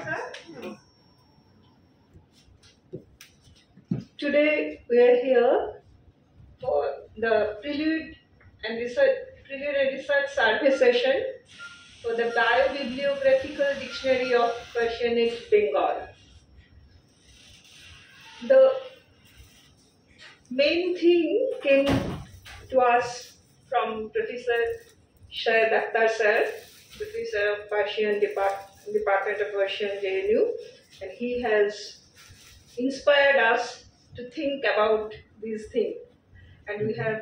Akhtar. Today we are here for the Prelude and Research Survey session for the BIO-BIBLIOGRAPHICAL Dictionary of Persianate Bengal. The main thing came to us from Professor Shahid Akhtar sir, Professor of Persian Department of Persian JNU, and he has inspired us to think about these things. And we have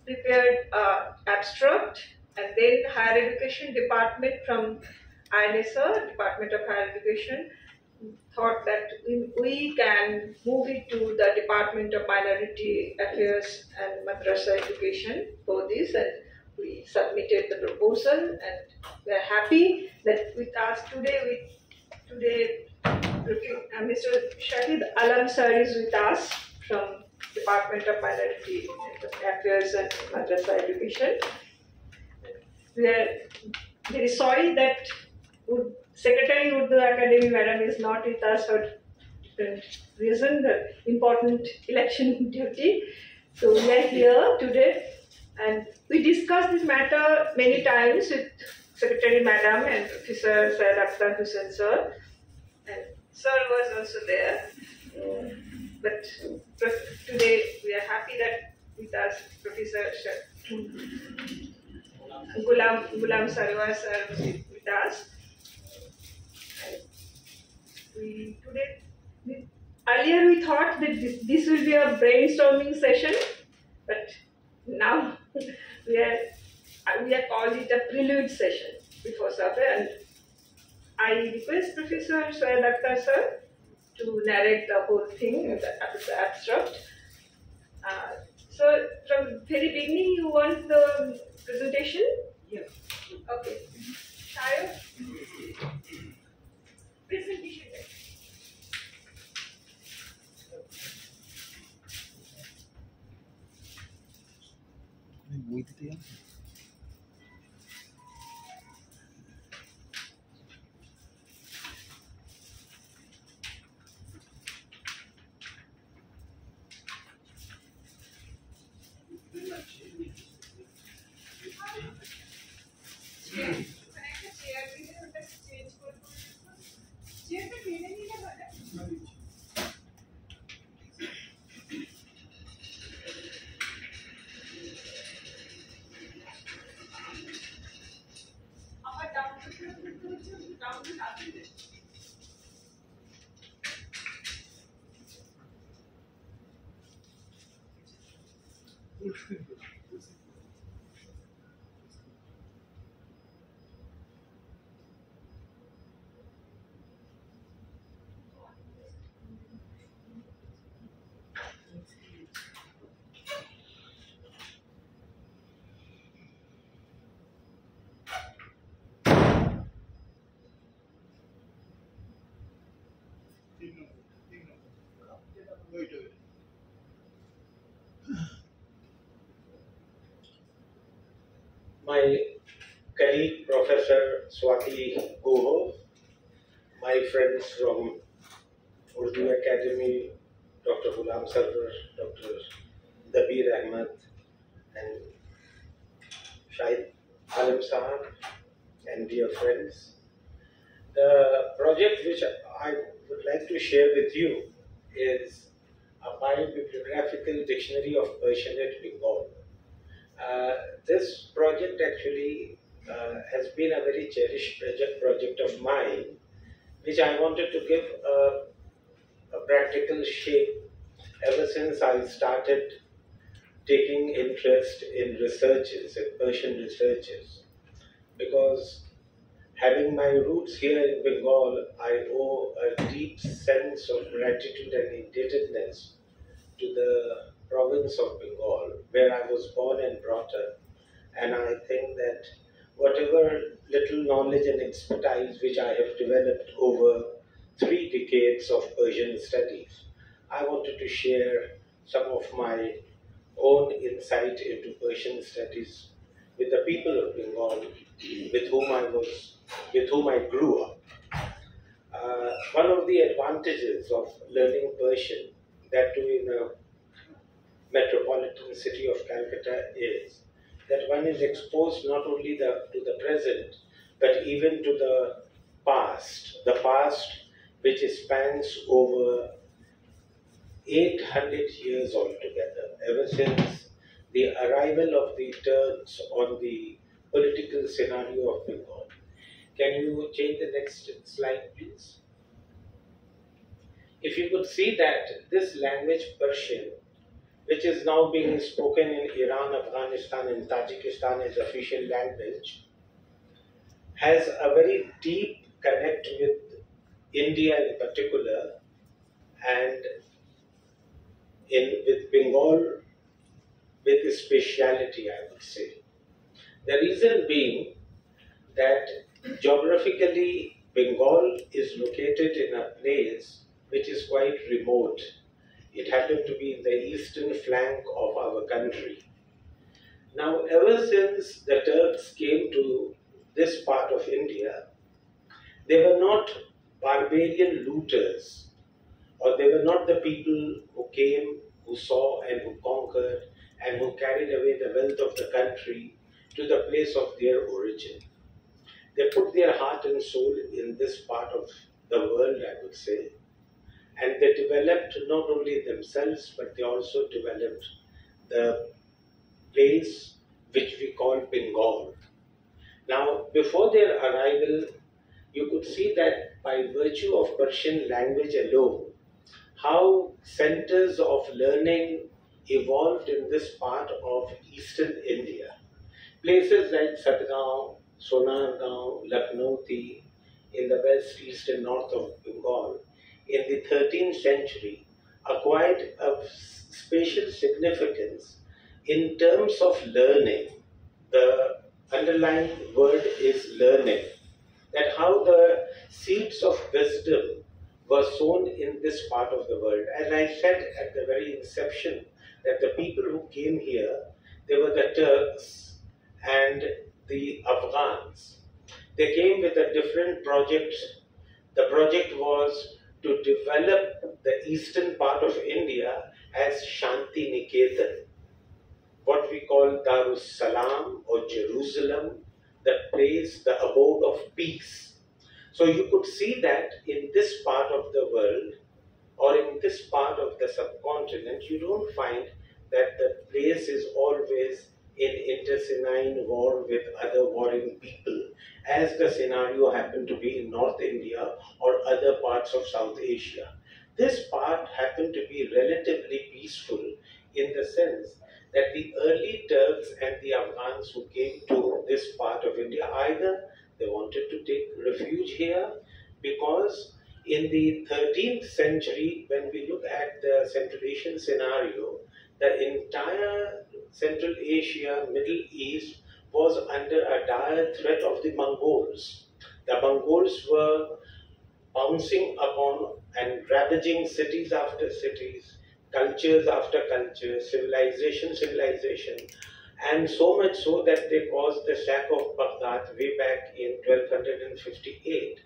prepared an abstract, and then Higher Education Department from ILSR, Department of Higher Education, thought that we can move it to the Department of Minority Affairs and Madrasah Education for this, and we submitted the proposal, and we are happy that with us today, Mr. Shahid Alam sir is with us from Department of Minority Affairs and Madrasah Education. We are very sorry that Secretary Urdu Academy Madam is not with us for different reason, the important election duty. So we are here today, and we discussed this matter many times with Secretary Madam and Professor Syed Akhtar Husain sir, and sir was also there. But today we are happy that with us Professor Gholam Sarwar sir was with us. Earlier we thought that this will be a brainstorming session, but now we are called it a prelude session before survey, and I request Professor Syed Akhtar sir to narrate the whole thing, the abstract. So from very beginning you want the presentation? Yes. Okay. Shahid? Presentation. My colleague Professor Swati Goho, my friends from Urdu Academy, Dr. Gholam Sarwar, Dr. Dabir, Ahmed, and Shahid Alam Sahab, and dear friends. The project which I would like to share with you is a BIO-BIBLIOGRAPHICAL Dictionary of Persianate Bengal. This project actually has been a very cherished project of mine, which I wanted to give a practical shape ever since I started taking interest in researches, in Persian researches, because having my roots here in Bengal, I owe a deep sense of gratitude and indebtedness to the province of Bengal, where I was born and brought up. And I think that whatever little knowledge and expertise which I have developed over 3 decades of Persian studies, I wanted to share some of my own insight into Persian studies with the people of Bengal, with whom I was with whom I grew up. One of the advantages of learning Persian, that too in a metropolitan city of Calcutta, is that one is exposed not only to the present, but even to the past which spans over 800 years altogether, ever since the arrival of the Turks on the political scenario of Bengal. Can you change the next slide, please? If you could see that this language, Persian, which is now being spoken in Iran, Afghanistan, and Tajikistan as official language, has a very deep connect with India in particular, and with Bengal with a speciality, I would say. The reason being that geographically Bengal is located in a place which is quite remote. It happened to be in the eastern flank of our country. Now, ever since the Turks came to this part of India, they were not barbarian looters, or they were not the people who came, who saw and who conquered and who carried away the wealth of the country to the place of their origin. They put their heart and soul in this part of the world, I would say, and they developed not only themselves, but they also developed the place which we call Bengal. Now, before their arrival, you could see that by virtue of Persian language alone, how centers of learning evolved in this part of eastern India. Places like Satgaon, Sonargaon, Lucknowti in the west, east and north of Bengal in the 13th century acquired a spatial significance in terms of learning. The underlying word is learning. That how the seeds of wisdom were sown in this part of the world. As I said at the very inception, that the people who came here, they were the Turks and the Afghans. They came with a different project. The project was to develop the eastern part of India as Shanti Niketan, what we call Darussalam or Jerusalem, the place, the abode of peace. So you could see that in this part of the world, or in this part of the subcontinent, you don't find that the place is always in intestine war with other warring people, as the scenario happened to be in North India or other parts of South Asia. This part happened to be relatively peaceful in the sense that the early Turks and the Afghans who came to this part of India, either they wanted to take refuge here because in the 13th century, when we look at the Central Asian scenario, the entire Central Asia, Middle East was under a dire threat of the Mongols. The Mongols were pouncing upon and ravaging cities after cities, cultures after culture, civilization, and so much so that they caused the sack of Baghdad way back in 1258,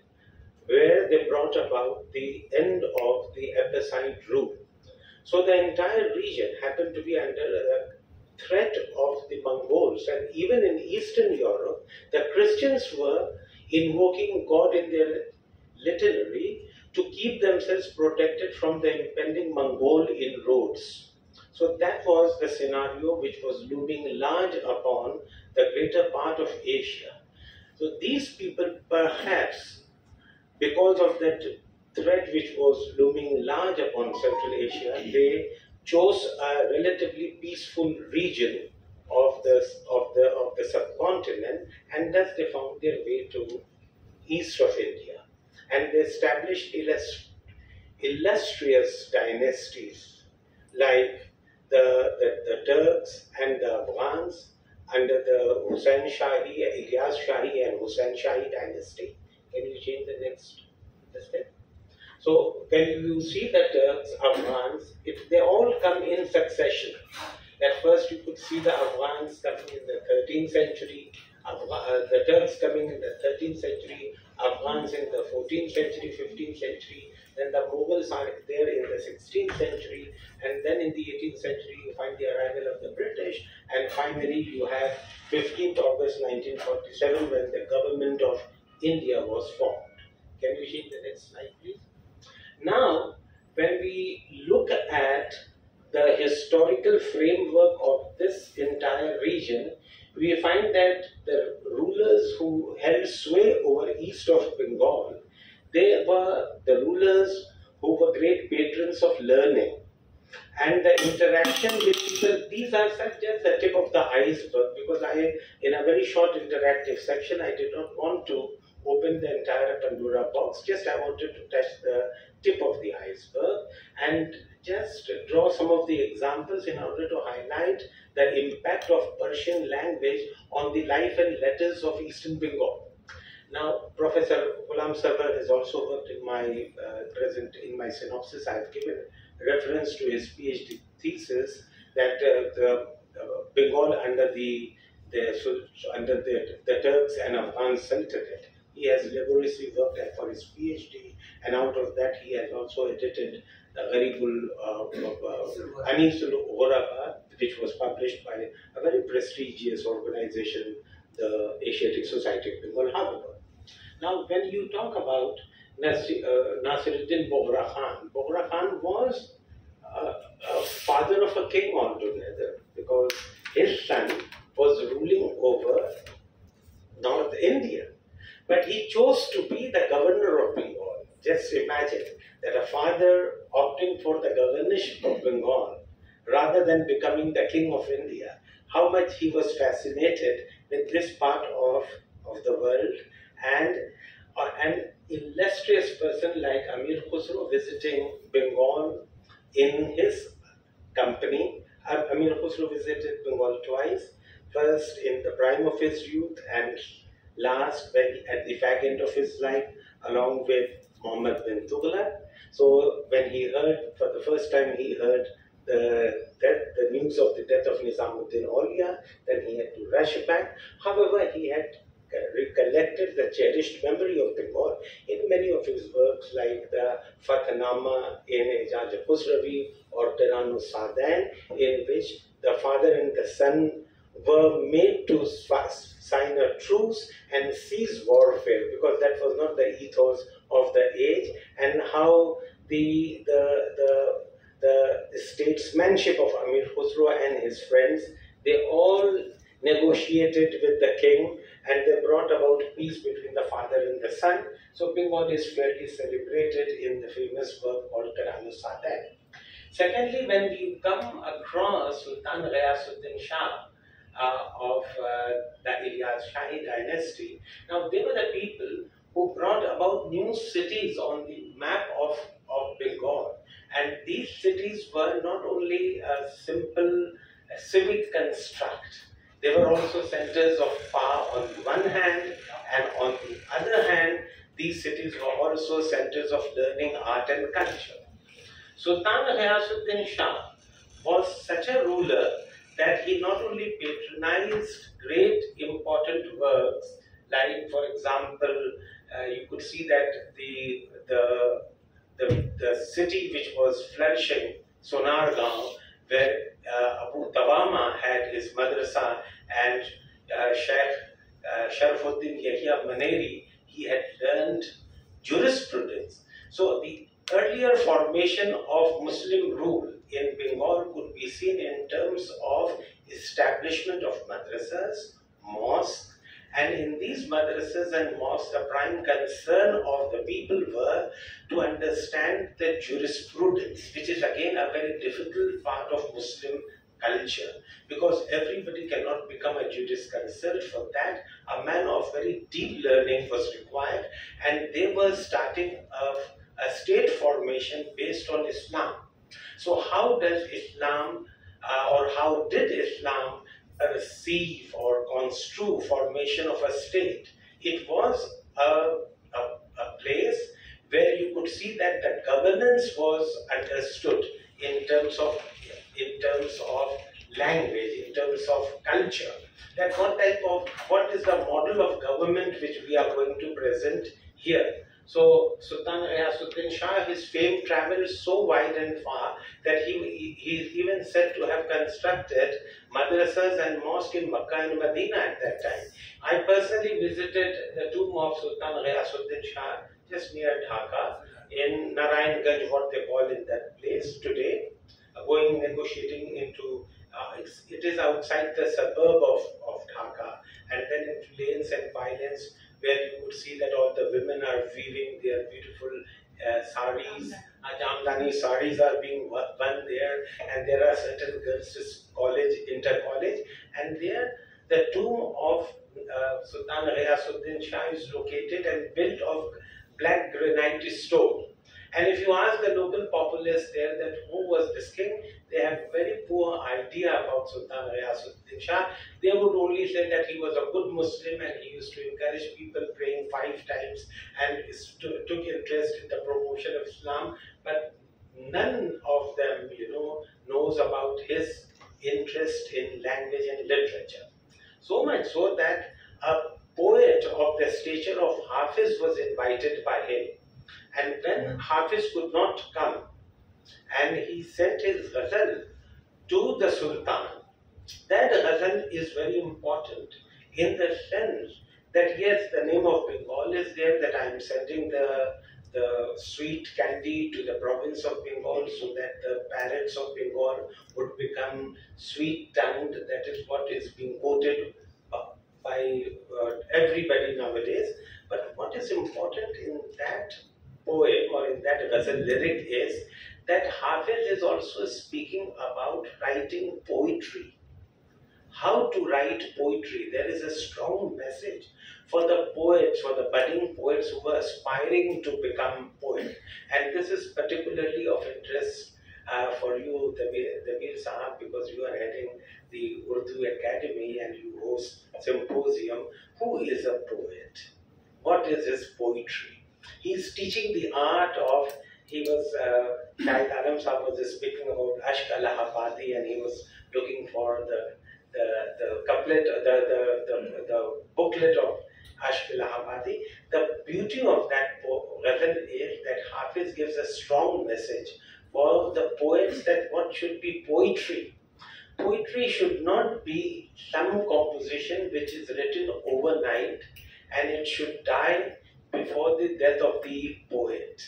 where they brought about the end of the Abbasid rule. So the entire region happened to be under the threat of the Mongols, and even in Eastern Europe, the Christians were invoking God in their litanry to keep themselves protected from the impending Mongol inroads. So that was the scenario which was looming large upon the greater part of Asia. So these people, perhaps because of that threat which was looming large upon Central Asia, they chose a relatively peaceful region of the subcontinent, and thus they found their way to east of India, and they established illustrious dynasties like the Turks and the Afghans under the Husain Shahi, Ilyas Shahi and Husain Shahi dynasty. Can you change the next step? So when you see the Turks, Afghans, they all come in succession. At first you could see the Afghans coming in the 13th century, the Turks coming in the 13th century, Afghans in the 14th century, 15th century, then the Mughals are there in the 16th century, and then in the 18th century you find the arrival of the British, and finally you have 15th August 1947 when the government of India was formed. Can you see the next slide, please? Now, when we look at the historical framework of this entire region, we find that the rulers who held sway over east of Bengal, they were the rulers who were great patrons of learning. And the interaction with people, these are such just the tip of the iceberg, because in a very short interactive section, I did not want to open the entire Pandora box, just I wanted to touch the tip of the iceberg and just draw some of the examples in order to highlight the impact of Persian language on the life and letters of Eastern Bengal. Now, Professor Gholam Sarwar has also worked in my in my synopsis. I have given reference to his PhD thesis that the Bengal under the Turks and Afghan Sultanate. He has laboriously worked for his PhD, and out of that he has also edited the Gharibul Anisul Ghuraba, which was published by a very prestigious organization, the Asiatic Society of Bengal, Hyderabad. Now, when you talk about Nasiruddin Bogra Khan was a father of a king altogether, because his son was ruling over North India. But he chose to be the governor of Bengal. Just imagine that a father opting for the governorship of Bengal rather than becoming the king of India. How much he was fascinated with this part of the world, and an illustrious person like Amir Khusro visiting Bengal in his company. Amir Khusro visited Bengal twice, first in the prime of his youth and last at the fag end of his life, along with Muhammad bin Tughlaq. So when he heard, for the first time he heard the news of the death of Nizamuddin Aulia, then he had to rush back. However, he had recollected the cherished memory of Bengal in many of his works, like the Fathnama in Ijaz Khusrawi or Tiranu Sadan, in which the father and the son were made to sign a truce and cease warfare, because that was not the ethos of the age, and how the statesmanship of Amir Khusro and his friends, they all negotiated with the king and they brought about peace between the father and the son. So Bengal is fairly celebrated in the famous work called Tiranu Sadan. Secondly, when we come across Sultan Ghayasuddin Shah of the Shahid dynasty, now they were the people who brought about new cities on the map of Bengal. And these cities were not only a simple civic construct, they were also centers of power on the one hand, and on the other hand, these cities were also centers of learning, art and culture. Sultan Ghayasuddin Shah was such a ruler that he not only patronized great important works, like for example, you could see that the city which was flourishing, Sonargaon, where Abu Tawama had his Madrasah, and Sheikh Sharafuddin Yahya Maneri, he had learned jurisprudence. So the earlier formation of Muslim rule in Bengal could be seen in terms of establishment of madrasas, mosques, and in these madrasas and mosques, the prime concern of the people were to understand the jurisprudence, which is again a very difficult part of Muslim culture, because everybody cannot become a jurisconsult. For that, a man of very deep learning was required, and they were starting a state formation based on Islam. So how does Islam, or how did Islam receive or construe formation of a state? It was a place where you could see that the governance was understood in terms of language, in terms of culture. that what is the model of government which we are going to present here. So Sultan Ghiyasuddin Shah, his fame traveled so wide and far that he is even said to have constructed madrasas and mosques in Makkah and Medina at that time. I personally visited the tomb of Sultan Ghiyasuddin Shah just near Dhaka in Narayanganj, what they call in that place today, going negotiating into, it is outside the suburb of Dhaka, and then into lanes and violence, where you would see that all the women are weaving their beautiful saris, Jamdani saris are being won there, and there are certain girls' college, inter-college, and there the tomb of Sultan Ghiyasuddin Shah is located and built of black granite stone. And if you ask the local populace there that who was this king, they have very poor idea about Sultan Ghiyasuddin Shah. They would only say that he was a good Muslim and he used to encourage people praying 5 times and took interest in the promotion of Islam. But none of them, knows about his interest in language and literature. So much so that a poet of the stature of Hafiz was invited by him. And when Hafiz could not come, and he sent his ghazal to the Sultan, that ghazal is very important in the sense that yes, the name of Bengal is there, that I am sending the sweet candy to the province of Bengal so that the parrots of Bengal would become sweet-tongued. That is what is being quoted by everybody nowadays. But what is important in that poem or in that ghazal lyric is that Hafiz is also speaking about writing poetry. How to write poetry. There is a strong message for the poets, for the budding poets who are aspiring to become poets. And this is particularly of interest for you, Dabir Sahab, because you are heading the Urdu Academy and you host a symposium. Who is a poet? What is his poetry? He's teaching the art of, Shahid Alam Sahab was speaking about Ashq al-Habadi, and he was looking for the couplet, the booklet of Ashq al-Habadi. The beauty of that ghazal is that Hafiz gives a strong message for the poets that what should be poetry. Poetry should not be some composition which is written overnight and it should die before the death of the poet.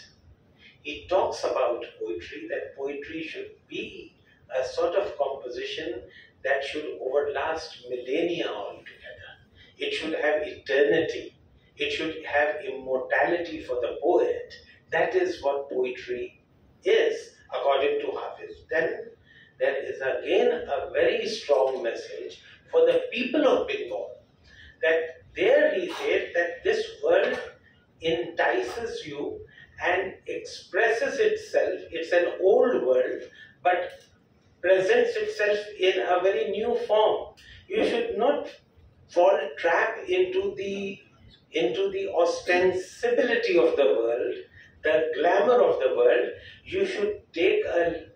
He talks about poetry, that poetry should be a sort of composition that should overlast millennia altogether. It should have eternity. It should have immortality for the poet. That is what poetry is, according to Hafiz. Then there is again a very strong message for the people of Bengal, that there he says that this world entices you and expresses itself. It's an old world, but presents itself in a very new form. You should not fall trap into the ostensibility of the world, the glamour of the world. You should take a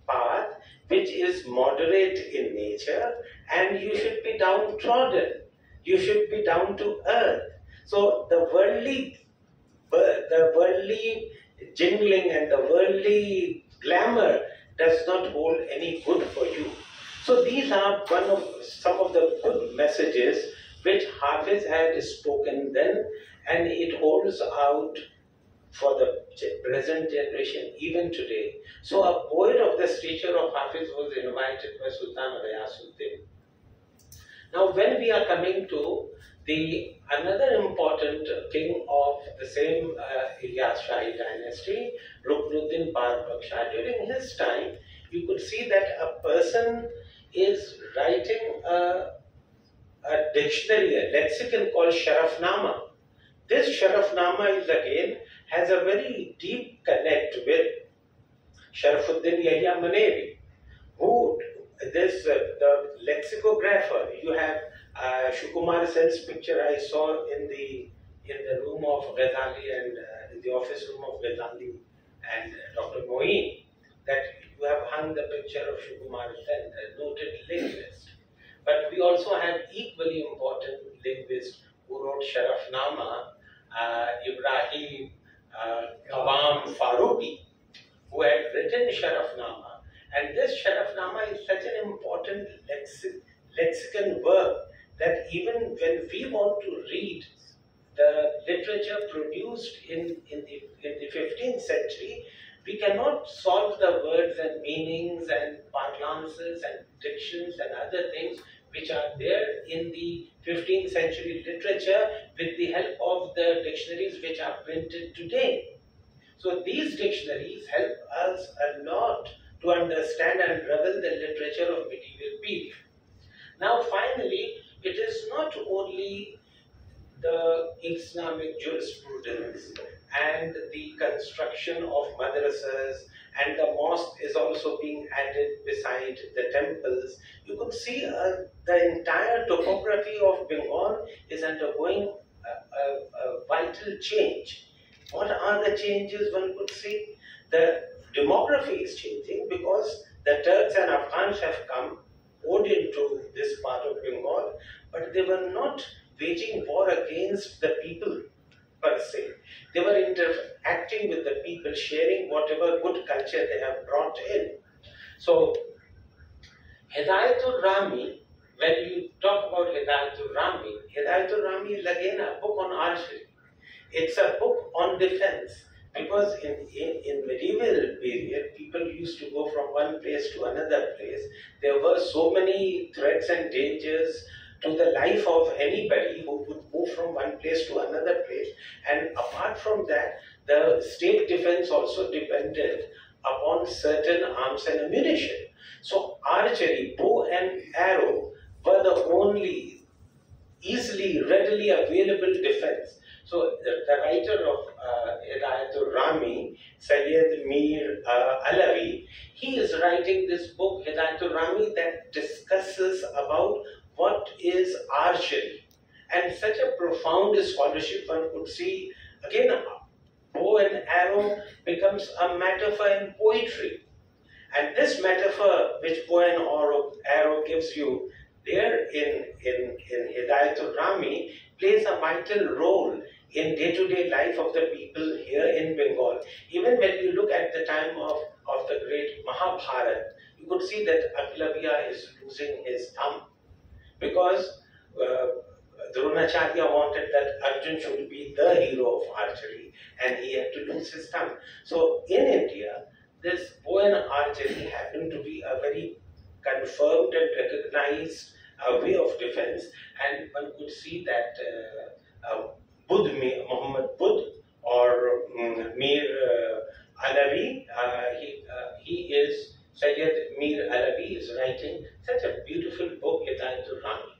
path which is moderate in nature, and you should be downtrodden. You should be down to earth. So the worldly jingling and the worldly glamour does not hold any good for you. So these are some of the good messages which Hafiz had spoken then, and it holds out for the present generation even today. So a poet of the stature of Hafiz was invited by Sultan Ghiyasuddin. Now when we are coming to another important king of the same Ilyas Shahi dynasty, Ruknuddin Parbaksh Shah, during his time, you could see that a person is writing a dictionary, a lexicon called Sharafnama. This Sharafnama is again has a very deep connect with Sharafuddin Yahya Manevi, who the lexicographer. You have Shukumar Sen's picture I saw in the room of Ghazali and in the office room of Ghazali and Dr. Moeen, that you have hung the picture of Shukumar Sen, a noted linguist. But we also have equally important linguists who wrote Sharafnama, Ibrahim Awam Faruqi, who had written Sharafnama. And this Sharafnama is such an important lexical work that even when we want to read the literature produced in the 15th century, we cannot solve the words and meanings and parlances and dictions and other things which are there in the 15th century literature with the help of the dictionaries which are printed today. So these dictionaries help us a lot to understand and revel the literature of medieval period. Now finally, it is not only the Islamic jurisprudence and the construction of madrasas, and the mosque is also being added beside the temples. You could see the entire topography of Bengal is undergoing a vital change. What are the changes one could see? The demography is changing because the Turks and Afghans have come, poured into this part of Bengal, but they were not waging war against the people per se. They were interacting with the people, sharing whatever good culture they have brought in. So, Hidayatul Rami, when you talk about Hidayatul Rami is again a book on archery. It's a book on defense, because in medieval period, people used to go from one place to another place. There were so many threats and dangers to the life of anybody who would move from one place to another place. And apart from that, the state defense also depended upon certain arms and ammunition. So archery, bow and arrow were the only easily, readily available defense. So the writer of Hidayatul Rami, Syed Mir Alavi, he is writing this book, Hidayatul Rami, that discusses about what is archery. And such a profound scholarship one could see. Again, bow and arrow becomes a metaphor in poetry. And this metaphor which bow and arrow gives you there in Hidayatul Rami plays a vital role in day-to-day life of the people here in Bengal. Even when you look at the time of the great Mahabharata, you could see that Aklavya is losing his thumb, because Dronacharya wanted that Arjun should be the hero of archery, and he had to lose his thumb. So in India, this bow and archery happened to be a very confirmed and recognized way of defense, and one could see that Muhammad Budh or Mir Alavi, Syed Mir Alavi is writing such a beautiful book, Hidayatul Rami.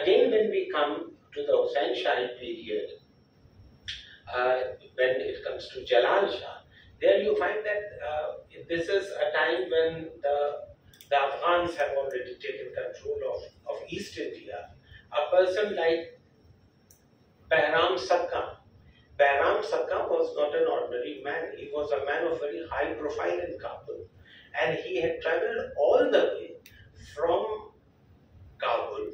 Again, when we come to the Husain Shahid period, when it comes to Jalal Shah, there you find that this is a time when the Afghans have already taken control of East India. A person like Bahram Sakka. Bahram Sakka was not an ordinary man. He was a man of very high profile in Kabul. And he had traveled all the way from Kabul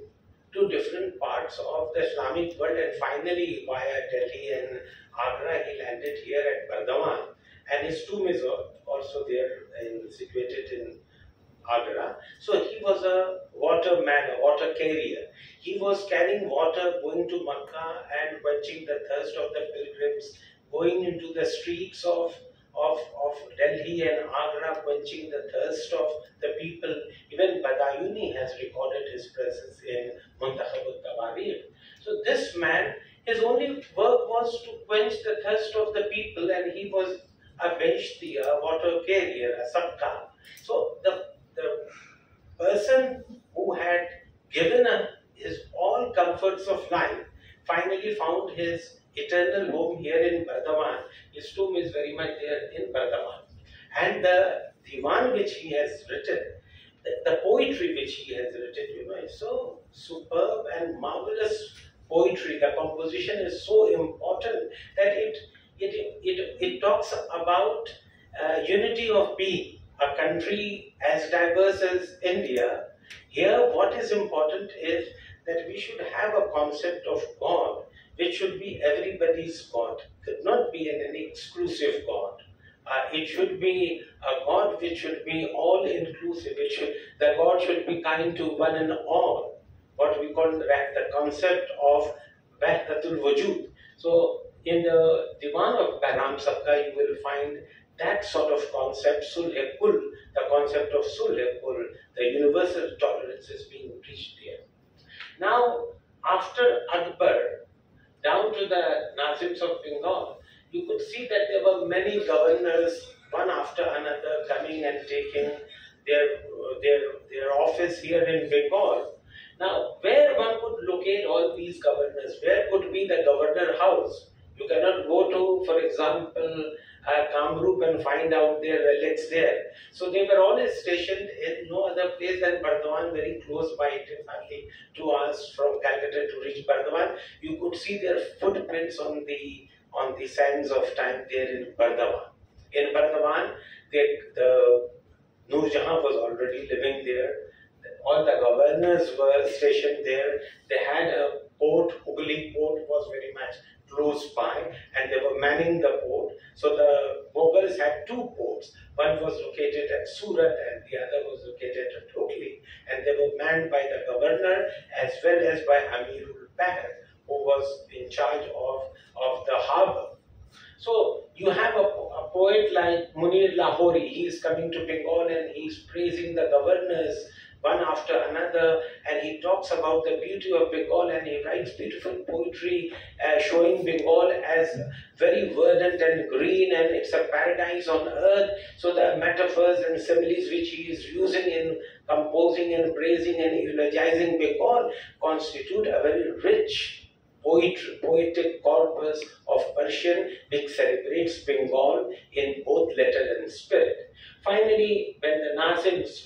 to different parts of the Islamic world, and finally via Delhi and Agra he landed here at Bardhaman. And his tomb is also there, situated in Agra. So he was a waterman, a water carrier. He was carrying water, going to Makkah and quenching the thirst of the pilgrims, going into the streets of Delhi and Agra, quenching the thirst of the people. Even Badayuni has recorded his presence in Muntakhab al-Tawarir. So this man, his only work was to quench the thirst of the people, and he was a Behishti, a water carrier, a Sakka. So the person who had given his all comforts of life finally found his eternal home here in Bardhaman. His tomb is very much there in Bardhaman. And the divan which he has written, the poetry which he has written, is so superb and marvelous poetry. The composition is so important that it talks about unity of being. A country as diverse as India Here, what is important is that we should have a concept of God which should be everybody's God. It could not be an exclusive God. It should be a God which should be all-inclusive. The God should be kind to one and all. What we call the concept of Wahdatul Wujud. So in the Diwan of Bahram Sabka, you will find that sort of concept, Sulh-e-Kul, the concept of Sulh-e-Kul, the universal tolerance is being preached here. Now, after Akbar, down to the Nazims of Bengal, you could see that there were many governors, one after another, coming and taking their office here in Bengal. Now, where one could locate all these governors? Where could be the governor house? You cannot go to, for example, Kamrup and find out their relics there. So they were always stationed in no other place than Bardhaman, very close by. It is hardly 2 hours from Calcutta to reach Bardhaman. You could see their footprints on the sands of time there in Bardhaman. In Bardhaman, the Nur Jahan was already living there. All the governors were stationed there. They had a port, Hooghly port was very much close by, and they were manning the port. So the Mughals had 2 ports. One was located at Surat and the other was located at Hooghly. And they were manned by the governor as well as by Amirul Bahr, who was in charge of the harbour. So you have a poet like Munir Lahori. He is coming to Bengal and he is praising the governors one after another, and he talks about the beauty of Bengal, and he writes beautiful poetry showing Bengal as very verdant and green, and it's a paradise on earth. So the metaphors and similes which he is using in composing and praising and eulogizing Bengal constitute a very rich poetic corpus of Persian which celebrates Bengal in both letter and spirit. Finally, when the Nazims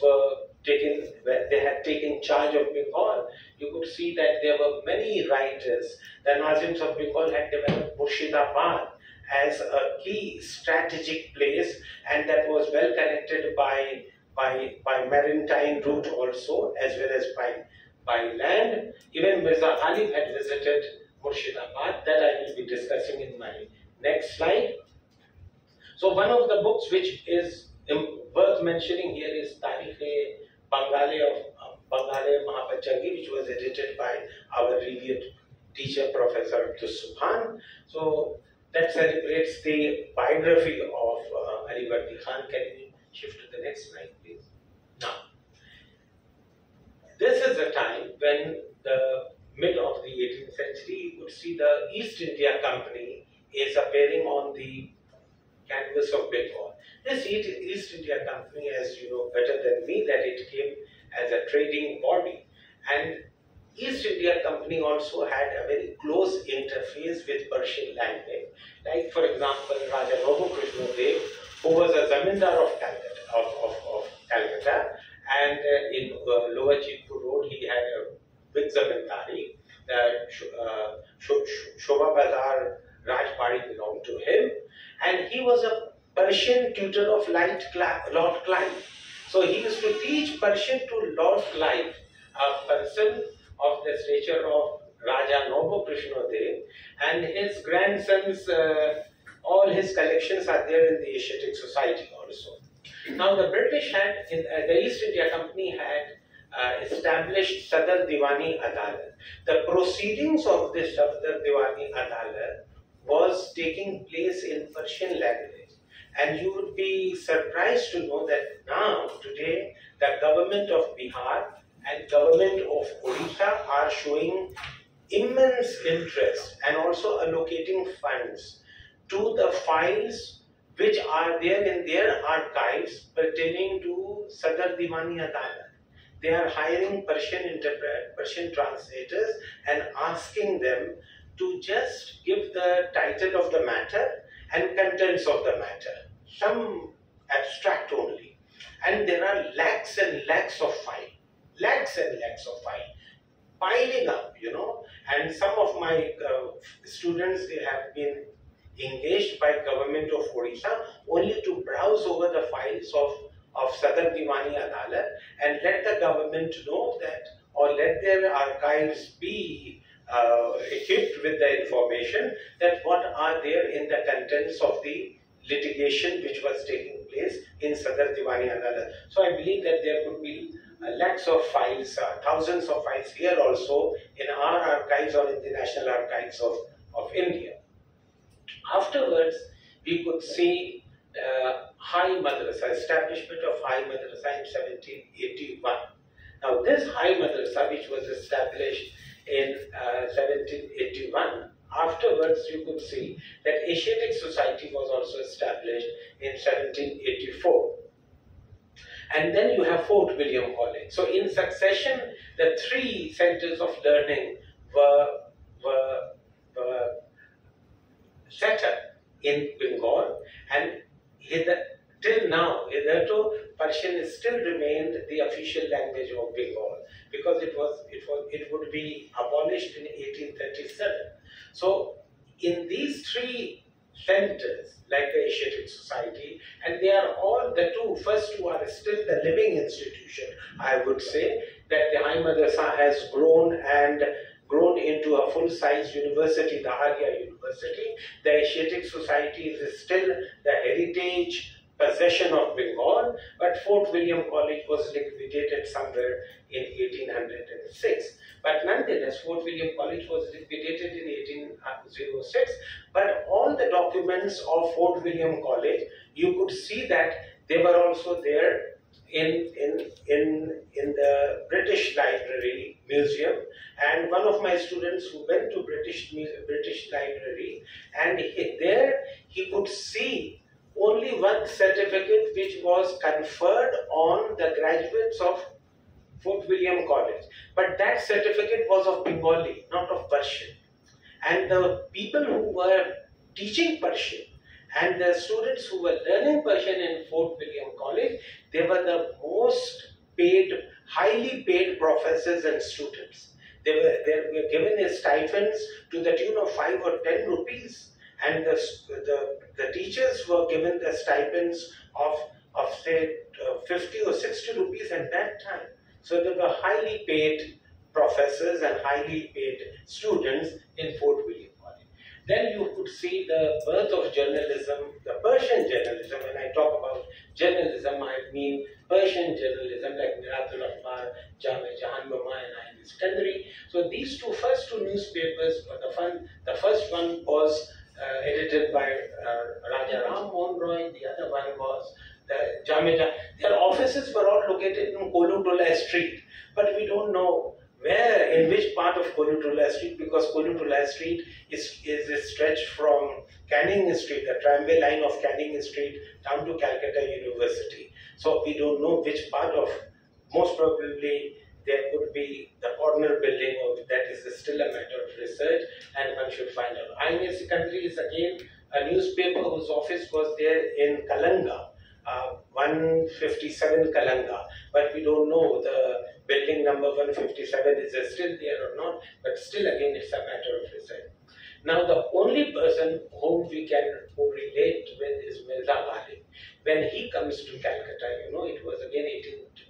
they had taken charge of Bengal, you could see that there were many writers. The Nazims of Bengal had developed Murshidabad as a key strategic place, and that was well connected by maritime route also, as well as by land. Even Mirza Ghalib had visited Murshidabad. That I will be discussing in my next slide. So one of the books which is worth mentioning here is Tarikh-e Bangale of Bangale Mahapachangi, which was edited by our revered teacher, Professor Subhan. So that celebrates the biography of Ali Vardi Khan. Can you shift to the next slide, please? Now, this is the time when the mid of the 18th century, you could see the East India Company is appearing on the canvas of Bengal. This East India Company, as you know better than me, that it came as a trading body, and East India Company also had a very close interface with Persian language. Like, for example, Raja Nobu Dev, who was a zamindar of Calcutta, and in Lower Chitpur Road, he had a big zamindari. Shobha Bazar Rajbari belonged to him, and he was a Persian tutor of Lord Clive. So he used to teach Persian to Lord Clive, a person of the stature of Raja Nobu Dev, and his grandsons, all his collections are there in the Asiatic Society also. Now the British had, the East India Company had established Sadar Diwani Adalat. The proceedings of this Sadar Diwani Adalat was taking place in Persian language. And you would be surprised to know that now, today, the government of Bihar and government of Odisha are showing immense interest and also allocating funds to the files which are there in their archives pertaining to Sadar Diwani Adalat. They are hiring Persian translators and asking them to just give the title of the matter and contents of the matter, some abstract only. And there are lakhs and lakhs of files, piling up, you know. And some of my students, they have been engaged by government of Odisha only to browse over the files of Sadar Diwani Adalat and let the government know that, or let their archives be equipped with the information that what are there in the contents of the litigation which was taking place in Sadar Diwani Adalat. So I believe that there could be lakhs of files, thousands of files here also in our archives or in the National Archives of India. Afterwards, we could see High Madrasah, establishment of High Madrasah in 1781. Now this High Madrasah, which was established in 1781, afterwards you could see that Asiatic Society was also established in 1784. And then you have Fort William College. So in succession, the three centers of learning were set up in Bengal, and till now, hitherto, Persian still remained the official language of Bengal because it would be abolished in 1837. So in these three centers, like the Asiatic Society, and they are all the first two are still the living institution. I would say that the High Madrasah has grown into a full-size university, the Arya University. The Asiatic Society is still the heritage possession of Bengal, but Fort William College was liquidated somewhere in 1806. But nonetheless, Fort William College was liquidated in 1806. But all the documents of Fort William College, you could see that they were also there in the British Library Museum. And one of my students who went to British Library, and there he could see only one certificate which was conferred on the graduates of Fort William College. But that certificate was of Bengali, not of Persian. And the people who were teaching Persian and the students who were learning Persian in Fort William College, they were the most paid, highly paid professors and students. They were given stipends to the tune of 5 or 10 rupees. And the teachers were given the stipends of say 50 or 60 rupees at that time. So there were highly paid professors and highly paid students in Fort William College. Then you could see the birth of journalism, the Persian journalism. When I talk about journalism, I mean Persian journalism like Miratul Akhbar, Jame Jahan Bama and Iskandari. So these first two newspapers, the first one was edited by Raja Ram Mohan Roy, the other one was the Jameja. Their offices were all located in Kolutola Street, but we don't know where, in which part of Kolutola Street, because Kolutola Street is stretched from Canning Street, the tramway line of Canning Street down to Calcutta University. So we don't know which part of, most probably there could be the corner building, or that is still a matter of research and one should find out. INS Country is again a newspaper whose office was there in Kalanga, 157 Kalanga, but we don't know the building number 157 is still there or not, but still again it's a matter of research. Now the only person whom we can relate with is Mirza Ghalib. When he comes to Calcutta, it was again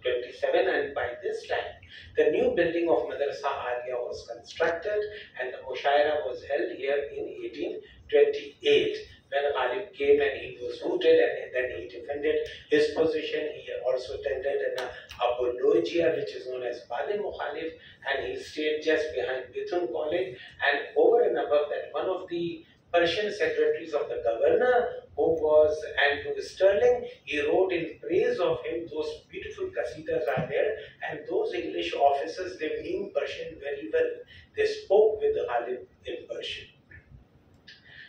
1827, and by this time the new building of Madrasah Arya was constructed and the Mushaira was held here in 1828. When Ghalib came and he was hooted and then he defended his position, he also tendered an apologia which is known as Bade Mukhalif, and he stayed just behind Bithun College, and over and above that, one of the Persian secretaries of the governor, who was Andrew Sterling, he wrote in praise of him. Those beautiful qasidas are there, and those English officers, they knew Persian very well. They spoke with Ghalib in Persian.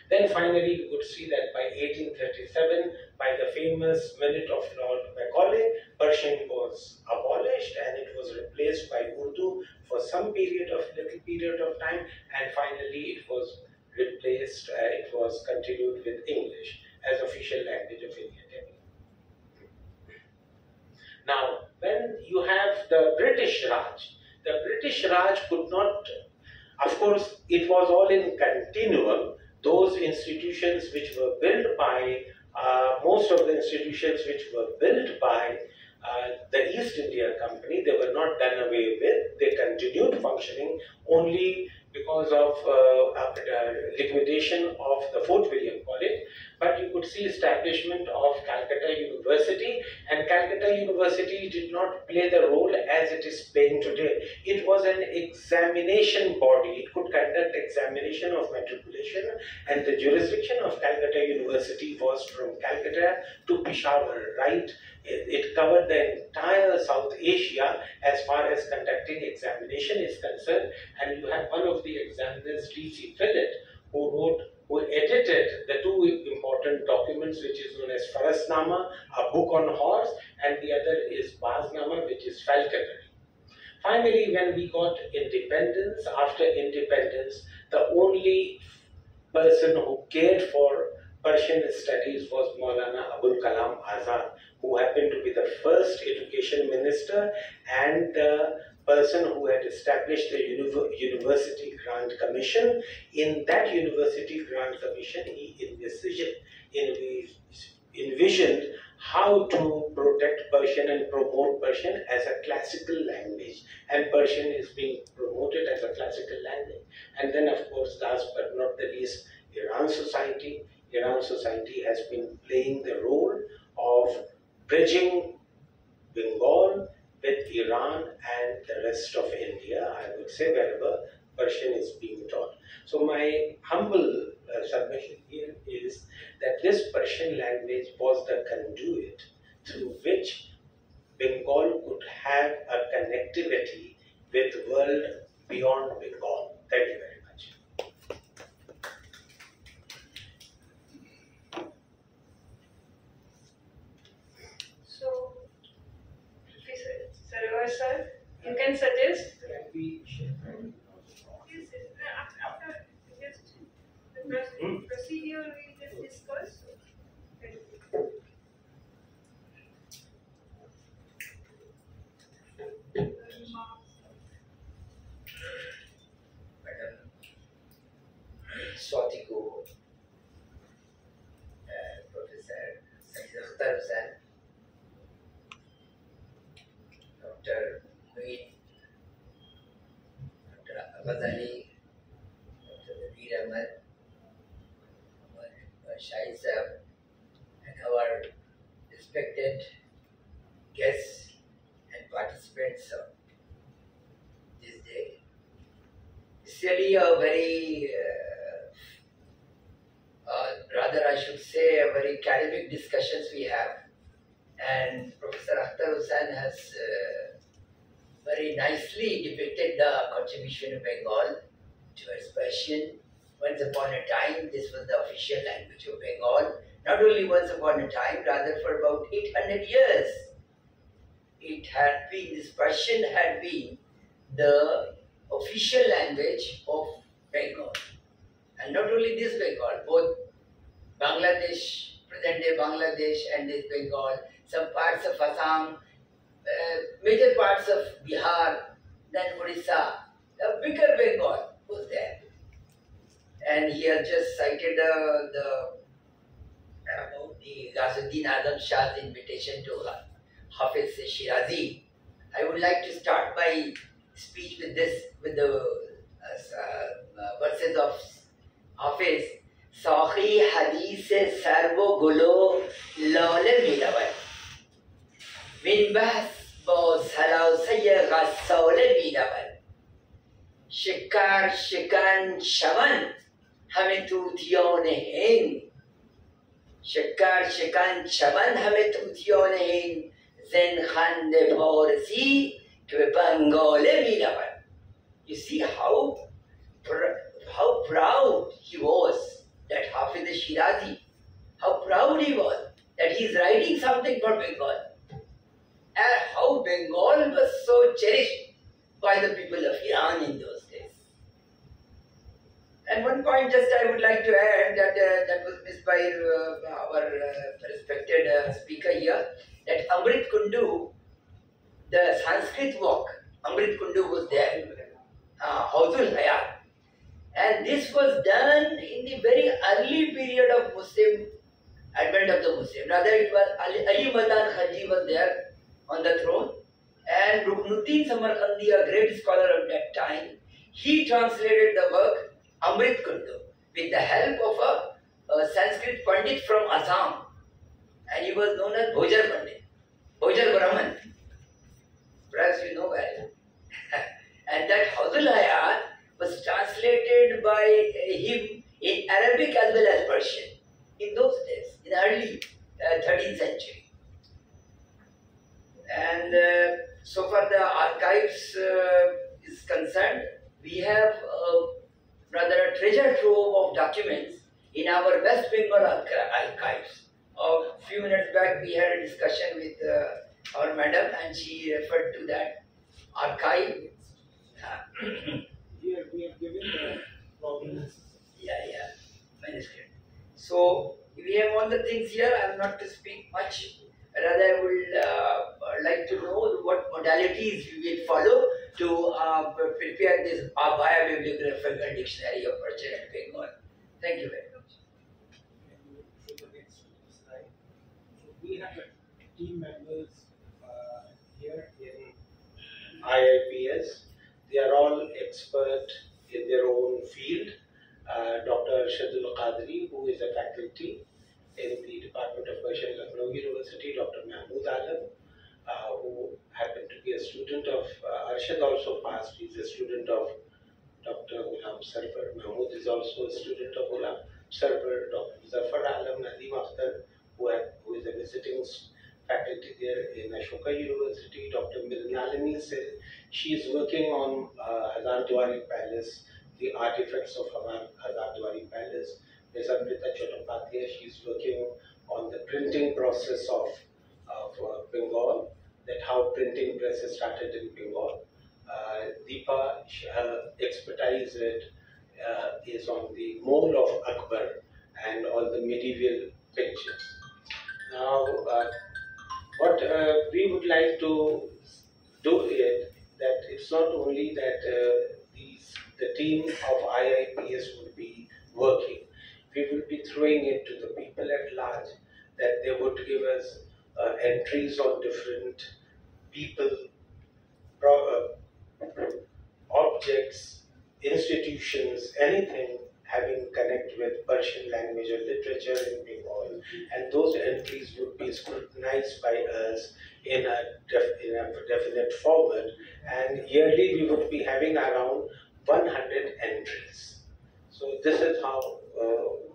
Then finally, we could see that by 1837, by the famous Minute of Lord Macaulay, Persian was abolished and it was replaced by Urdu for some little period of time, and finally it was replaced, it was continued with English as official language of India. Now, when you have the British Raj could not, of course, it was all in continuum. those institutions which were built by, most of the institutions which were built by the East India Company, they were not done away with. They continued functioning only because of liquidation of the Fort William College. But you could see establishment of Calcutta University, and Calcutta University did not play the role as it is playing today. It was an examination body. It could conduct examination of matriculation, and the jurisdiction of Calcutta University was from Calcutta to Peshawar, right? It covered the entire South Asia as far as conducting examination is concerned. And you have one of the examiners, D.C. Phillip, who edited the two important documents, which is known as Farasnama, a book on horse, and the other is Baznama, which is falconry. Finally, when we got independence, after independence, the only person who cared for Persian studies was Maulana Abul Kalam Azad, who happened to be the first education minister and the person who had established the University Grant Commission. In that University Grant Commission, he envisioned how to protect Persian and promote Persian as a classical language, and Persian is being promoted as a classical language. And then, of course, last but not the least, Iran Society. Iran Society has been playing the role of bridging Bengal with Iran and the rest of India, I would say, wherever Persian is being taught. So my humble submission here is that this Persian language was the conduit through which Bengal could have a connectivity with the world beyond Bengal. Thank you very much. Sarwar sir, you can suggest. Can we share? Yes, after just the procedure we just discussed. Madam Swati Go, Professor Syed Akhtar, Dr. Muin, Dr. Abazali, Dr. Dabir Ahmed, Shahid and our respected guests and participants of this day. It's really a very, rather I should say, a very academic discussions we have. And Professor Akhtar Husain has very nicely depicted the contribution of Bengal towards Persian. Once upon a time, this was the official language of Bengal. Not only once upon a time, rather for about 800 years. It had been, this Persian had been the official language of Bengal. And not only this Bengal, both Bangladesh, present-day Bangladesh and this Bengal, some parts of Assam, major parts of Bihar, then Odisha, the bigger Bengal was there. And he has just cited the Ghazuddin Azam Shah's invitation to Hafiz Shirazi. I would like to start my speech with this, with the verses of Hafiz. Sahi hadith sarwo gulo lale miravat. Min bahs bo salasay ghassale miravat. Shikar shikan shavan hame tutiyon hind. Shikar shikan shavan hame tutiyon hind. Zen khande Farsi ke Bangale miravat. You see how proud he was. That Hafiz Shirazi, how proud he was that he is writing something for Bengal, and how Bengal was so cherished by the people of Iran in those days. And one point just I would like to add that was missed by our respected speaker here, that Amrit Kundu, the Sanskrit walk, Amrit Kundu was there, Hausul Hayat. And this was done in the very early period of Muslim advent of the Muslim. Rather, it was Ali Madan Khaji was there on the throne, and Ruknuddin Samarkandi, a great scholar of that time, he translated the work Amrit Kundu with the help of a Sanskrit Pandit from Assam, and he was known as Bhojar Pandit, Bhojar Brahman. Perhaps you know well. And that Hawzul Hayat was translated by him in Arabic as well as Persian in those days, in early 13th century. And so far the archives is concerned, we have rather a treasure trove of documents in our West Bengal archives. A few minutes back we had a discussion with our madam, and she referred to that archive. Here we have given the problems. Yeah, manuscript. So we have all the things here. I am not to speak much. Rather, I would like to know what modalities we will follow to prepare this bio-bibliographical dictionary of Persian and Bengal. Thank you very much. We have team members here in IIPS. They are all expert in their own field. Dr. Shahid Qadri, who is a faculty in the Department of Persian Lucknow University, Dr. Mahmood Alam, who happened to be a student of Arshad, also passed. He's a student of Dr. Gholam Sarwar. Mahmood is also a student of Gholam Sarwar. Dr. Zafar Alam, Nadeem Akhtar, who is a visiting faculty there in Ashoka University. Dr. Mirnalini said she is working on Hazardwari Palace, the artifacts of Hazardwari Palace. There's Amrita Chattopadhyay, she's working on the printing process of Bengal, that how printing presses started in Bengal. Deepa, her expertise is on the mole of Akbar and all the medieval pictures. Now, what we would like to do is that it's not only that the team of IIPS would be working. We will be throwing it to the people at large, that they would give us entries on different people, objects, institutions, anything having connect with Persian language or literature in Bengal, and those entries would be scrutinized by us in a definite format, and yearly we would be having around 100 entries. So this is how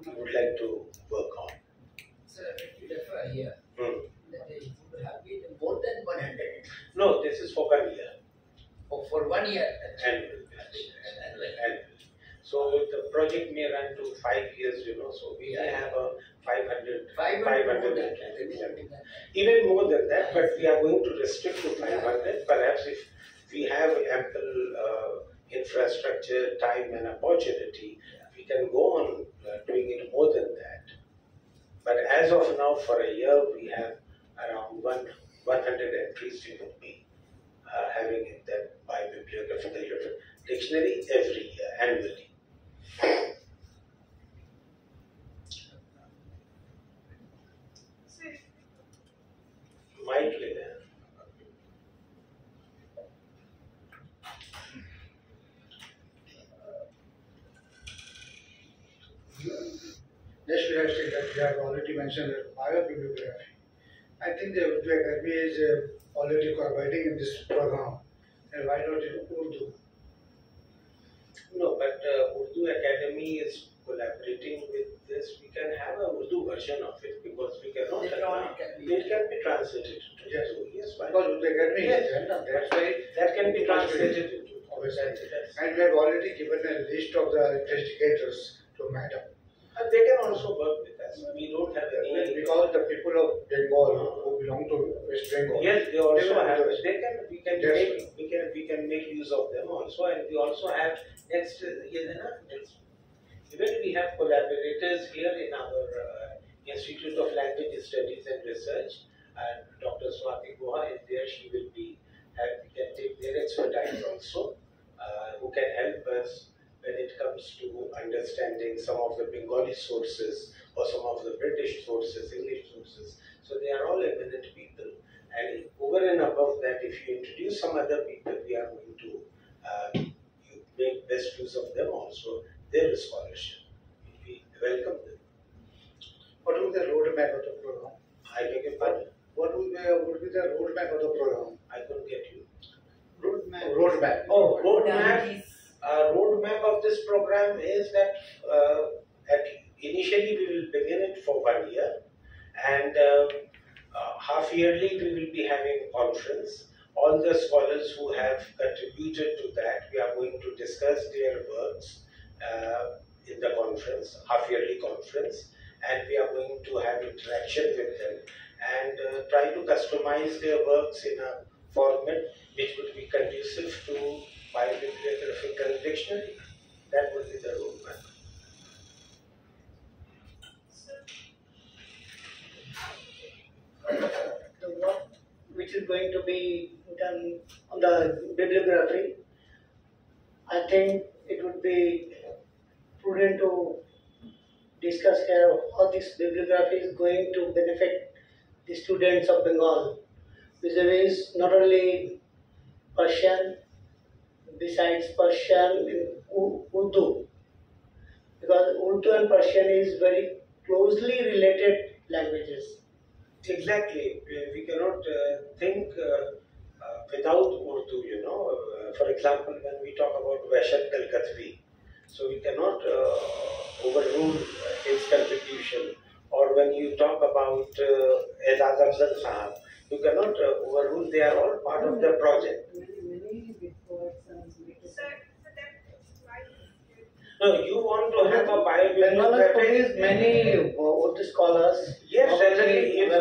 we would like to work on. Sir, if you refer here, that it would have been more than 100. No, this is for 1 year. Oh, for 1 year. Annual. So the project may run to 5 years, so we may have a 500 entries. Even more than that, but we are going to restrict to 500. Perhaps if we have ample infrastructure, time and opportunity, we can go on doing it more than that. But as of now, for a year, we have around 100 entries we would be having in that bio-bibliographical dictionary every year, annually. Might be there. Yes, we have said that we have already mentioned that bio-bibliography. I think the Urdu Academy is already cooperating in this program. And why not in Urdu? No, but Urdu Academy is collaborating with this. We can have a Urdu version of it because we cannot. It can be translated into Urdu. Yes, because Urdu Academy is there, that's why that can be translated into. And we have already given a list of the investigators to Madam. They can also work with us. We don't have any. Because the people of Bengal who belong to West Bengal. Yes, they also have. We can make use of them also, and we also have next. Even we have collaborators here in our Institute of Language Studies and Research. And Dr. Swati Guha is there. She will be. We can take their expertise also, who can help us when it comes to Bengali sources or some of the British sources, English sources. So they are all eminent people. And over and above that, if you introduce some other people, we are going to make best use of them also, their scholarship. We welcome them. What would be the roadmap of the program? I beg your pardon? What would be the roadmap of the program? I couldn't get you. Roadmap. Oh, roadmap. Roadmap of this program is that initially we will begin it for 1 year, and half yearly we will be having conference. All the scholars who have contributed to that, we are going to discuss their works in the conference, half yearly conference, and we are going to have interaction with them and try to customize their works in a format which would be conducive to bio-bibliographical dictionary. That would be the roadmap. The work which is going to be done on the bibliography, I think it would be prudent to discuss here how this bibliography is going to benefit the students of Bengal, vis-a-vis not only Persian, besides Persian, Urdu, because Urdu and Persian is very closely related languages. Exactly. We cannot think without Urdu, for example, when we talk about Vaishat Kalkatvi, so we cannot overrule his contribution. Or when you talk about Ezaz Afzal Sahab, you cannot overrule, they are all part of the project. No, you want to have a Bengal has produced many Urdu scholars. Yes, certainly. The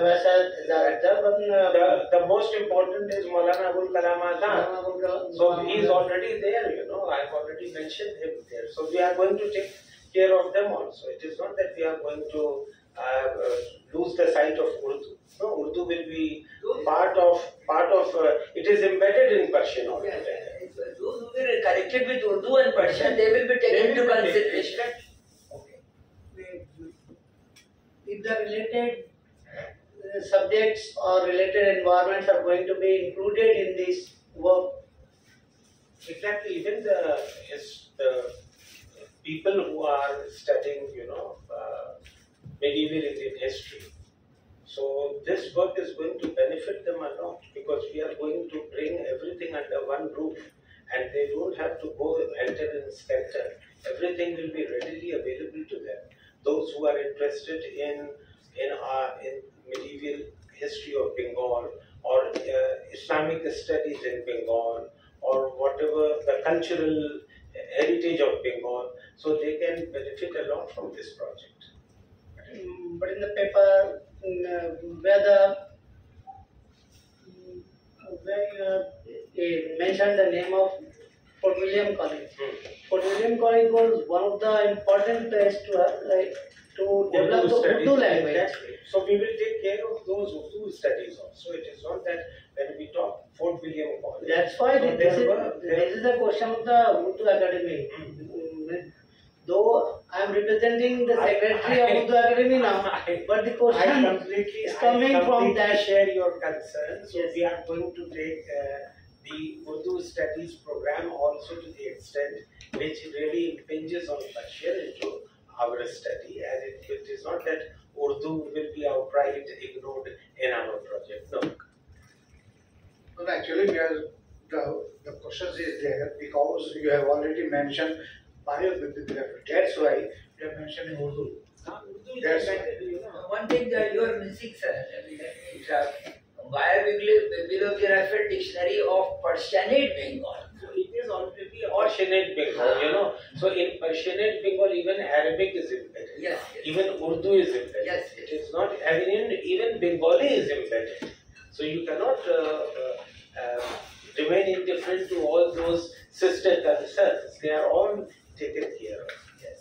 The most important is Maulana Abul Kalam Azad. So he is already there, I've already mentioned him there. So we are going to take care of them also. It is not that we are going to lose the sight of Urdu. No, Urdu will be part of it is embedded in Persian altogether. Those who were connected with Urdu and Persian, they will be taken into consideration. Okay. If the related subjects or related environments are going to be included in this work. Exactly. Even the people who are studying, medieval Indian history. So this work is going to benefit them a lot because we are going to bring everything under one roof, and they don't have to go enter and scatter. Everything will be readily available to them. Those who are interested in medieval history of Bengal or Islamic studies in Bengal or whatever the cultural heritage of Bengal, so they can benefit a lot from this project. But in the paper, where you mentioned the name of Fort William College. Fort William College was one of the important places to develop the Urdu language. Exactly. So we will take care of those Urdu studies also. It is not that when we talk Fort William College. That's why so this is the question of the Urdu Academy. Though I am representing the secretary of Urdu Academy now, but the question is coming from that. I share your concern. So Yes. we are going to take the Urdu studies program also to the extent which really impinges on Persian into our study, and it is not that Urdu will be outright ignored in our project. No. Well, actually, the question is there because you have already mentioned bio-bibliography. That's why you have mentioned in Urdu. That's One thing that you are missing, sir, bio-bibliographical dictionary of Persianate Bengal. So it is already a Persianate Bengal, So in Persianate Bengal, even Arabic is embedded. Yes. Even Urdu is embedded. Yes. It is not, even Bengali is embedded. So you cannot remain indifferent to all those sister concerns. They are all taken care of. Yes.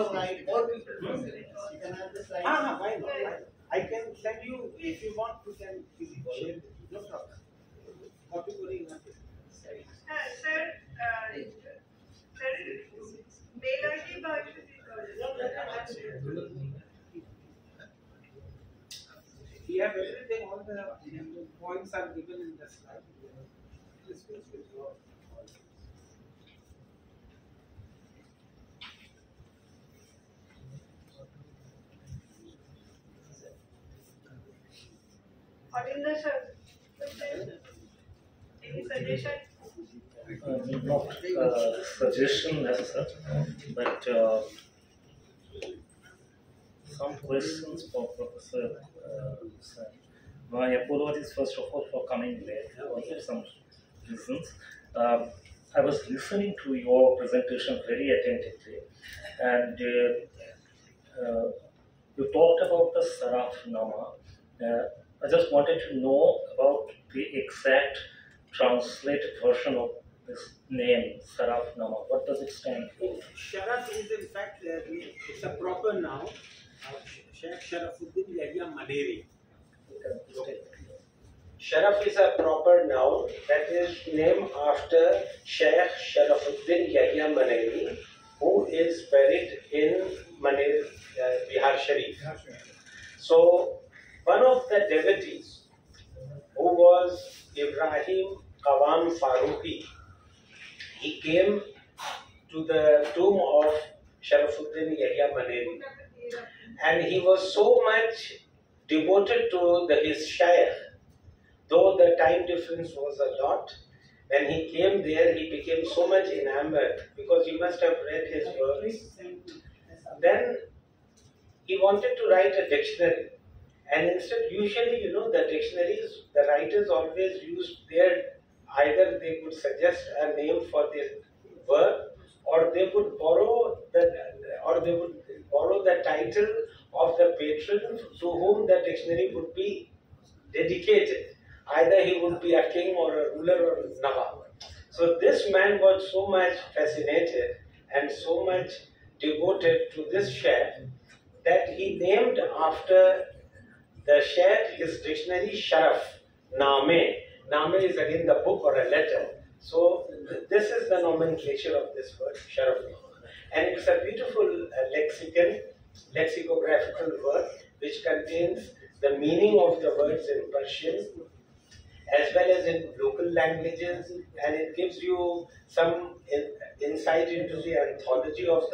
was like more people. You can have the slide. why not? I can send you if you want. You can share. No problem. Copy करेंगे ना. Sir, mail ID We have everything. All the points are given in the slide. This will go. Avinder sir, any suggestion? Not suggestion as such, but some questions for Professor Husain. My apologies first of all for coming late because of some reasons. I was listening to your presentation very attentively, and you talked about the Sarafnama. I just wanted to know about the exact translated version of this name, Sarafnama. What does it stand for? Sharaf is in fact, it's a proper noun. Sheikh Sharafuddin Yahya Maneri. Sharaf is a proper noun that is named after Sheikh Sharafuddin Yahya Maneri, who is buried in Maneri, Bihar Sharif. So, one of the devotees who was Ibrahim Qawam Farooqi, he came to the tomb of Sharafuddin Yahya Maneri, and he was so much devoted to his shaykh, though the time difference was a lot. When he came there, he became so much enamored because he must have read his works. Then he wanted to write a dictionary, and instead, usually, the dictionaries, the writers always used either they would suggest a name for their work, or they would borrow the title of the patron to whom the dictionary would be dedicated. Either he would be a king or a ruler or a nawab. So this man was so much fascinated and so much devoted to this sheikh that he named after the sheikh his dictionary Sharaf Name. Name is again the book or a letter. So this is the nomenclature of this word, Sharaf. And it's a beautiful lexicographical work which contains the meaning of the words in Persian as well as in local languages, and it gives you some insight into the anthology of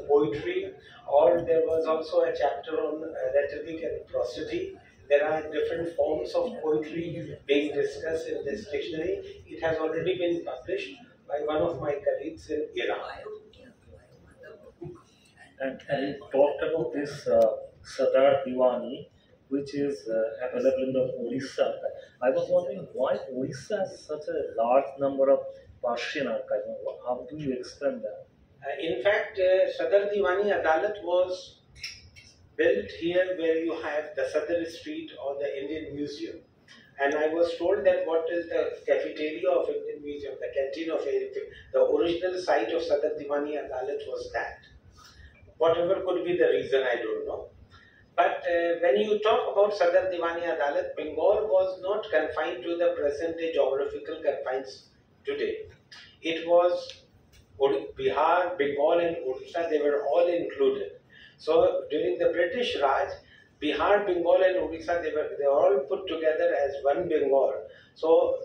poetry. Or there was also a chapter on rhetoric and prosody. There are different forms of poetry being discussed in this dictionary. It has already been published by one of my colleagues in Iran. And you talked about this Sadar Diwani, which is available in the Orissa. I was wondering why Orissa has such a large number of Persian archives. How do you explain that? In fact, Sadar Diwani Adalat was built here where you have the Sadar Street or the Indian Museum. And I was told that what is the cafeteria of Indian Museum, the canteen of the original site of Sadar Diwani Adalat was that. Whatever could be the reason, I don't know. But when you talk about Sadar Diwani Adalat, Bengal was not confined to the present day geographical confines today. It was Bihar, Bengal and Odisha, they were all included. So during the British Raj, Bihar, Bengal and Odisha, they were all put together as one Bengal. So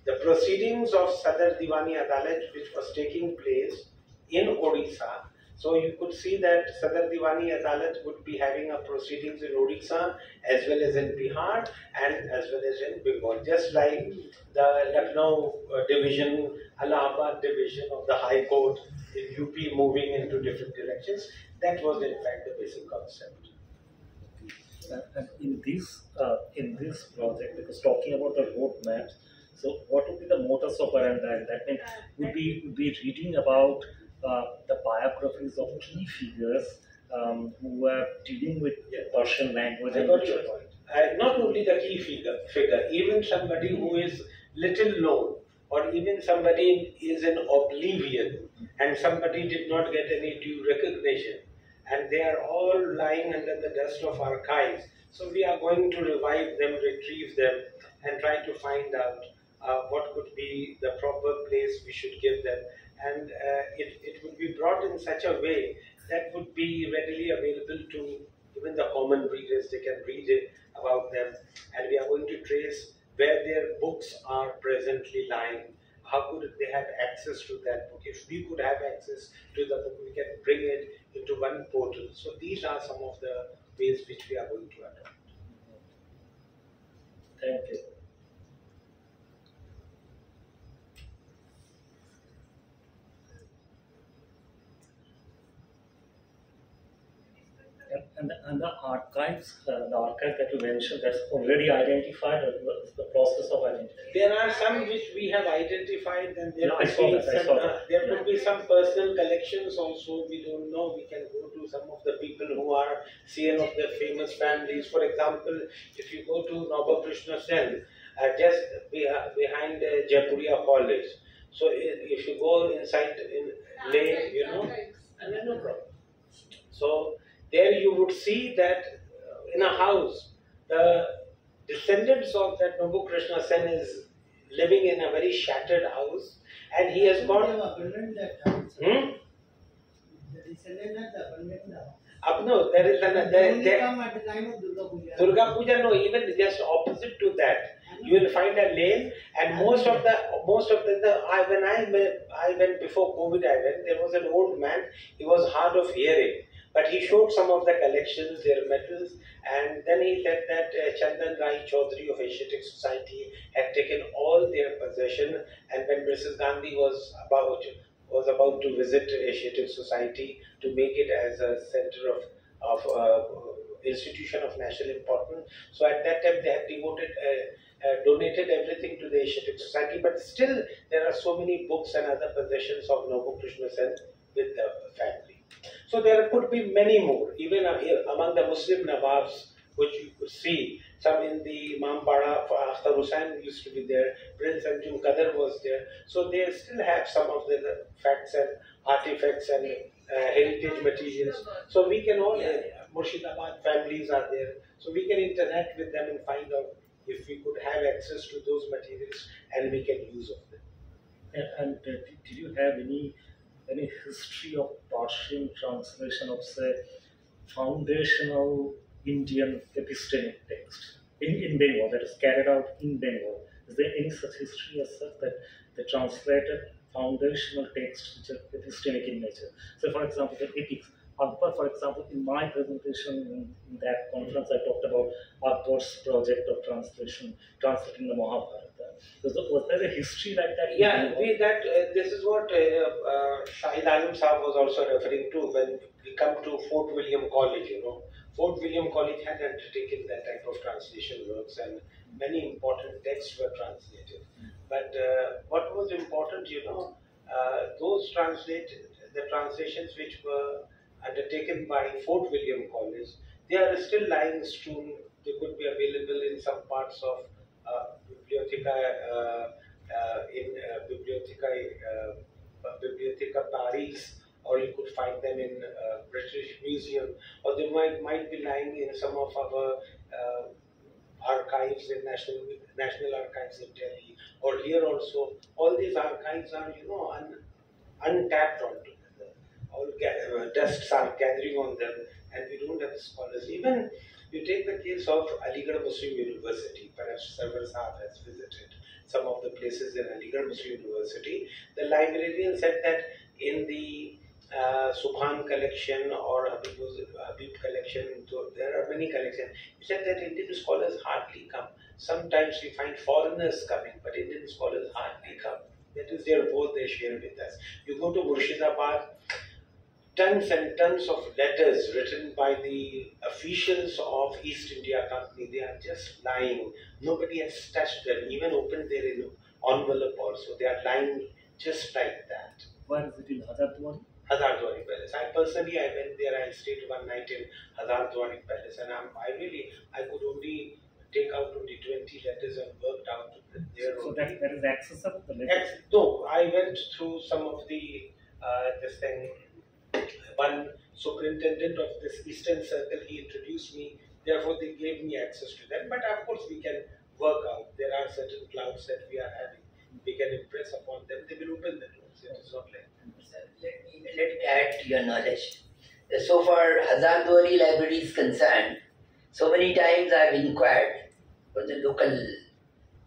the proceedings of Sadar Diwani Adalat, which was taking place in Odisha, so you could see that Sadar Diwani Adalat would be having a proceedings in Odisha as well as in Bihar and as well as in Bengal. Just like the Lucknow division, Allahabad division of the High Court in UP moving into different directions, that was in fact the basic concept. And in this project, because talking about the road maps, so what would be the modus operandi? That means would be reading about the biographies of key figures who were dealing with Persian language. I got your point. Not only the key figure, even somebody who is little known, or even somebody is in oblivion and somebody did not get any due recognition, and they are all lying under the dust of archives. So we are going to revive them, retrieve them, and try to find out what could be the proper place we should give them. And it would be brought in such a way that would be readily available to even the common readers. They can read it about them, and we are going to trace where their books are presently lying. How could they have access to that book? If we could have access to the book, we can bring it into one portal. So these are some of the ways which we are going to adopt. Thank you. And the archives that you mentioned, that's already identified, or the process of identifying? There are some which we have identified, and there could be some personal collections also. We don't know. We can go to some of the people who are seen of the famous families. For example, if you go to Nawab Krishna Sen, just behind Jaipuria College. So if you go inside in lane, no problem. So there you would see that in a house, the descendants of that Nobu Krishna Sen is living in a very shattered house, and he has got. The descendant has abandoned the house. No, there is there come at the time of Durga Puja. Durga Puja, no, even just opposite to that, you will find a lane, and most of the when I went before COVID, there was an old man. He was hard of hearing. But he showed some of the collections, their medals, and then he said that Chandan Rai Chaudhary of Asiatic Society had taken all their possession, and when Mrs. Gandhi was about to visit Asiatic Society to make it as a center of institution of national importance, so at that time they had donated everything to the Asiatic Society, but still there are so many books and other possessions of Nobu Krishna Sen with the family. So there could be many more, even among the Muslim Nawabs, which you could see. Some in the Mampada, Akhtar Husain used to be there, Prince Anjum Qadar was there. So they still have some of the facts and artifacts and heritage materials. So we can all, Murshidabad families are there. So we can interact with them and find out if we could have access to those materials and we can use of them. And did you have any history of Persian translation of, say, foundational Indian epistemic text in Bengal, that is carried out in Bengal? Is there any such history as such that they translated foundational texts which are epistemic in nature? So, for example, the epics. Akbar, for example, in my presentation in that conference, I talked about Akbar's project of translating the Mahabharata. Was there a history like that? Yeah, this is what Shahid Alam Sahab was also referring to when we come to Fort William College. Fort William College had undertaken that type of translation works, and many important texts were translated. But what was important, those the translations which were undertaken by Fort William College, they are still lying strewn. They could be available in some parts of Bibliotheca Paris, or you could find them in British Museum, or they might be lying in some of our archives in National Archives in Delhi, or here also. All these archives are, untapped altogether. All dusts are gathering on them, and we don't have scholars. Even you take the case of Aligarh Muslim University, perhaps Sarwar Sahab has visited some of the places in Aligarh Muslim University. The librarian said that in the Subhan collection or Habib collection, so there are many collections. He said that Indian scholars hardly come. Sometimes we find foreigners coming, but Indian scholars hardly come. That is their vote they share with us. You go to Murshidabad, tons and tons of letters written by the officials of East India Company. They are just lying. Nobody has touched them, even opened their envelope also. They are lying just like that. Where is it in Hazardwari? Hazardwari Palace. I went there. I stayed one night in Hazardwari Palace, and I could only take out only 20 letters and worked out their So own. that is accessible. The letter. No, I went through some of the this thing. One superintendent of this Eastern Circle, he introduced me. Therefore, they gave me access to them. But of course, we can work out. There are certain clouds that we are having. We can impress upon them. They will open the doors. It is not like. Let me add to your knowledge. So far, Hazardwari library is concerned, so many times I have inquired for the local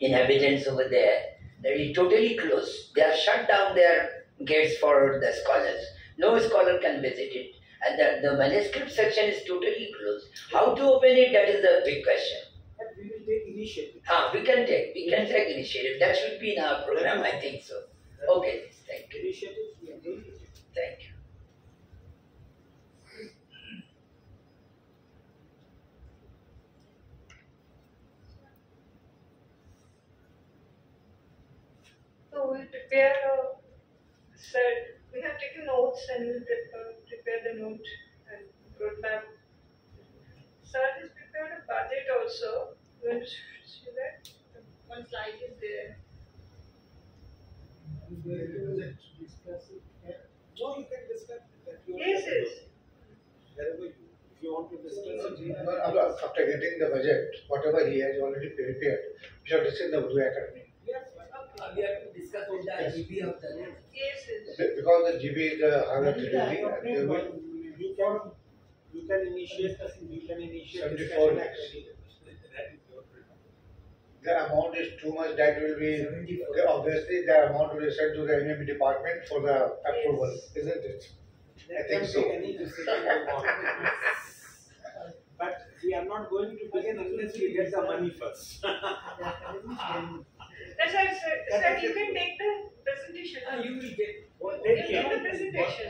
inhabitants over there. That is totally closed. They have shut down their gates for the scholars. No scholar can visit it. And the manuscript section is totally closed. How to open it, that is the big question. But we will take initiative. We can take initiative. That should be in our program, I think so. Okay, thank you. Initiative, we are doing it. Thank you. So we'll prepare set. We have taken notes and we'll prepare the note and roadmap. Sir has prepared a budget also. You want to see that? One slide is there. No, you can discuss it. Yes, yes. Wherever you, if you want to discuss it. After getting the budget, whatever he has already prepared, we shall discuss the Urdu Academy. Yes, We have to discuss with the GB of the room. Yes, yes. Because the GB is the higher delivery, you can initiate 74 discussion lakhs. actually. That is your preference. the amount is too much, that will be, obviously the amount will be sent to the NME department for the approval, isn't it? I think so. Take any decision you want. But we are not going to begin unless we get the money first. That's why I said, sir, you can take the presentation. You will get. You take the presentation.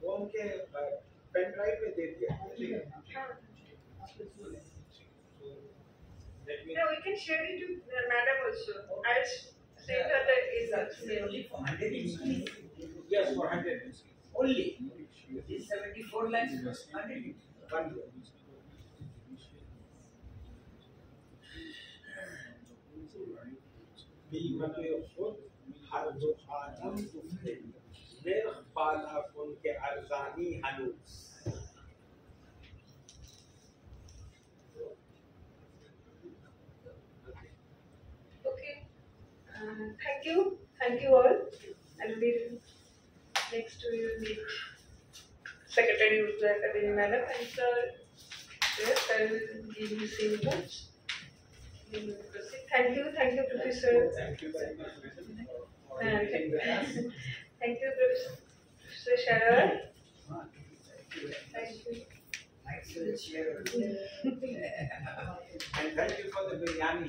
वो उनके pen drive में दे दिया ठीक है No, we can share it to madam also. I'll send her the results. Only for 100 inches. yes for 100 Only. This 74 lakhs was 100 inches. Okay. Thank you all. And we'll next we will meet Secretary of the Academy Madam and sir. Yes, I will give you same notes. Thank you, Professor. Thank you very much. Thank you, Professor Sarwar. Thank you. Excellent chair. And thank you for the biryani.